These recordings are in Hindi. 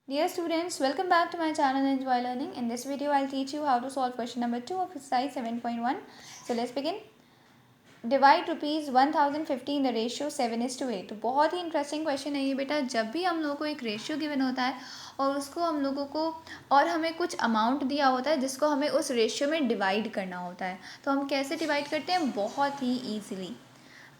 Dear students, welcome back to my channel Enjoy Learning. In this video, I'll teach you how to solve question number 2 of exercise 7.1. So let's begin. Divide rupees 1050 in the ratio 7:8. तो बहुत ही इंटरेस्टिंग क्वेश्चन है ये बेटा। जब भी हम लोगों को एक रेशियो गिवन होता है और उसको हम लोगों को और हमें कुछ अमाउंट दिया होता है जिसको हमें उस रेशियो में डिवाइड करना होता है, तो हम कैसे डिवाइड करते हैं? बहुत ही ईजिली।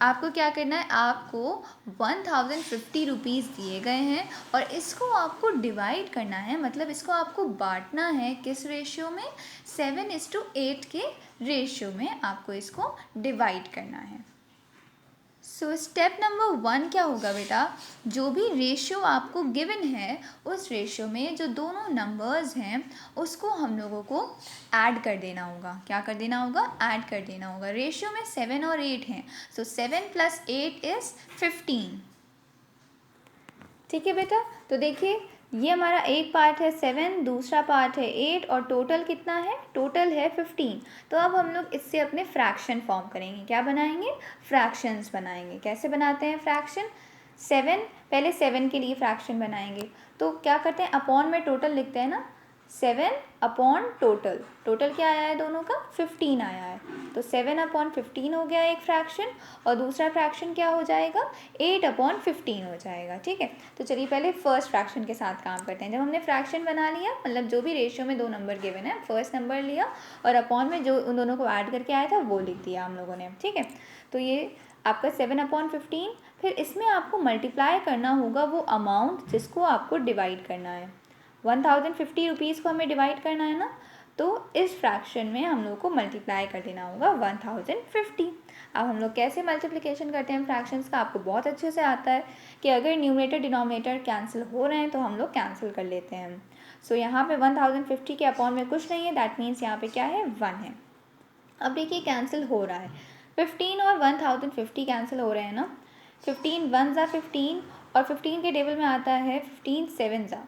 आपको क्या करना है, आपको 1050 रुपीज़ दिए गए हैं और इसको आपको डिवाइड करना है, मतलब इसको आपको बांटना है किस रेशियो में? 7:8 के रेशियो में आपको इसको डिवाइड करना है। सो स्टेप नंबर 1 क्या होगा बेटा? जो भी रेशियो आपको गिवन है उस रेशियो में जो दोनों नंबर्स हैं उसको हम लोगों को ऐड कर देना होगा। क्या कर देना होगा? ऐड कर देना होगा। रेशियो में 7 और 8 हैं, सो 7 + 8 इज़ 15। ठीक है बेटा, तो देखिए ये हमारा एक पार्ट है 7, दूसरा पार्ट है 8 और टोटल कितना है? टोटल है 15। तो अब हम लोग इससे अपने फ्रैक्शन फॉर्म करेंगे। क्या बनाएंगे? फ्रैक्शंस बनाएंगे। कैसे बनाते हैं फ्रैक्शन? 7, पहले 7 के लिए फ्रैक्शन बनाएंगे तो क्या करते हैं, अपॉन में टोटल लिखते हैं ना, 7 अपॉन टोटल। टोटल क्या आया है दोनों का? 15 आया है, तो 7/15 हो गया एक फ्रैक्शन और दूसरा फ्रैक्शन क्या हो जाएगा? 8/15 हो जाएगा। ठीक है, तो चलिए पहले फर्स्ट फ्रैक्शन के साथ काम करते हैं। जब हमने फ्रैक्शन बना लिया, मतलब जो भी रेशियो में दो नंबर गिवन है, फर्स्ट नंबर लिया और अपॉन में जो उन दोनों को ऐड करके आया था वो लिख दिया हम लोगों ने। ठीक है, तो ये आपका 7/15। फिर इसमें आपको मल्टीप्लाई करना होगा वो अमाउंट जिसको आपको डिवाइड करना है। 1050 रुपीज़ को हमें डिवाइड करना है ना, तो इस फ्रैक्शन में हम लोग को मल्टीप्लाई कर देना होगा 1050। अब हम लोग कैसे मल्टीप्लिकेशन करते हैं फ्रैक्शंस का, आपको बहुत अच्छे से आता है कि अगर न्यूमरेटर डिनोमिनेटर कैंसिल हो रहे हैं तो हम लोग कैंसिल कर लेते हैं। सो यहाँ पे 1050 के अपॉन में कुछ नहीं है, दैट मीन्स यहाँ पे क्या है? 1 है। अब देखिए कैंसिल हो रहा है, 15 और 1050 कैंसिल हो रहे हैं ना। 15 1 ज़ा 15 और 15 के टेबल में आता है 15 7 ज़ा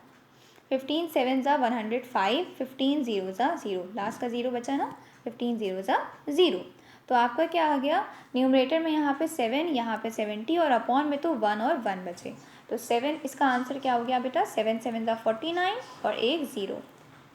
15 7 ज़ा 105, 15 0 ज़ा 0, लास्ट का 0 बचा ना, 15 0 ज़ा 0। तो आपका क्या आ गया? न्यूमरेटर में यहाँ पे 7, यहाँ पे 70 और अपॉन में तो 1 और 1 बचे, तो 7 इसका आंसर क्या हो गया बेटा? 7 7 ज़ा 49 और एक 0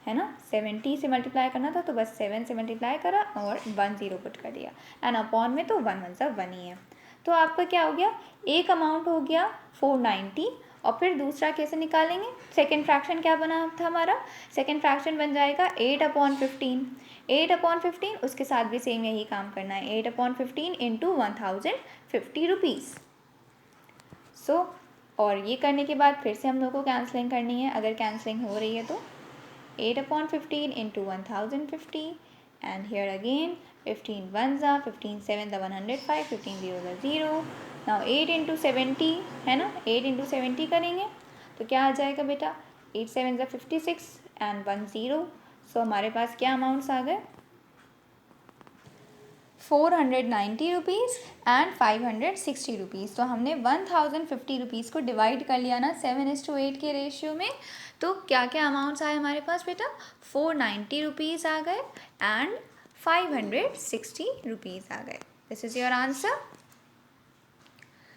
है ना। 70 से मल्टीप्लाई करना था तो बस 7 से मल्टीप्लाई करा और 1 0 पुट कर दिया, एंड अपॉन में तो 1 1 सा 1 ही है। तो आपका क्या हो गया? एक अमाउंट हो गया 490 और फिर दूसरा कैसे निकालेंगे? सेकेंड फ्रैक्शन क्या बना था हमारा? सेकेंड फ्रैक्शन बन जाएगा 8/15। 8/15 उसके साथ भी सेम यही काम करना है, 8/15 इंटू 1050 रुपीज़। सो और ये करने के बाद फिर से हम लोग को कैंसलिंग करनी है, अगर कैंसलिंग हो रही है तो 8/15 into 1050, and here again 15 1s are 15 7s are 105, 15 0s are 0. Now 8 into 70 है ना, 8 into 70 करेंगे तो क्या आ जाएगा बेटा? 8 7s are 56 and 1 0. सो हमारे पास क्या अमाउंट्स आ गए? 490 रुपीज़ एंड 560 रुपीज़। तो हमने 1050 रुपीज़ को डिवाइड कर लिया ना 7:8 के रेशियो में। तो क्या क्या अमाउंट्स आए हमारे पास बेटा? 490 रुपीज़ आ गए एंड 560 रुपीज़ आ गए। This is your answer.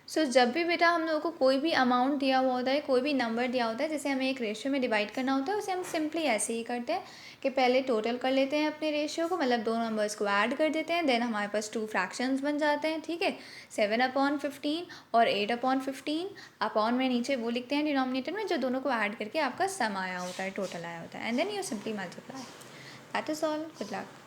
So जब भी बेटा हम लोगों को कोई भी अमाउंट दिया हुआ होता है, कोई भी नंबर दिया होता है जिसे हमें एक रेशियो में डिवाइड करना होता है, उसे हम सिंपली ऐसे ही करते हैं कि पहले टोटल कर लेते हैं अपने रेशियो को, मतलब दो नंबर्स को ऐड कर देते हैं, देन हमारे पास 2 फ्रैक्शंस बन जाते हैं। ठीक है, 7/15 और 8/15। अपॉन में नीचे वो लिखते हैं डिनोमिनेटर में जो दोनों को ऐड करके आपका सम आया होता है, टोटल आया होता है, and then you simply multiply. That is all. Good luck.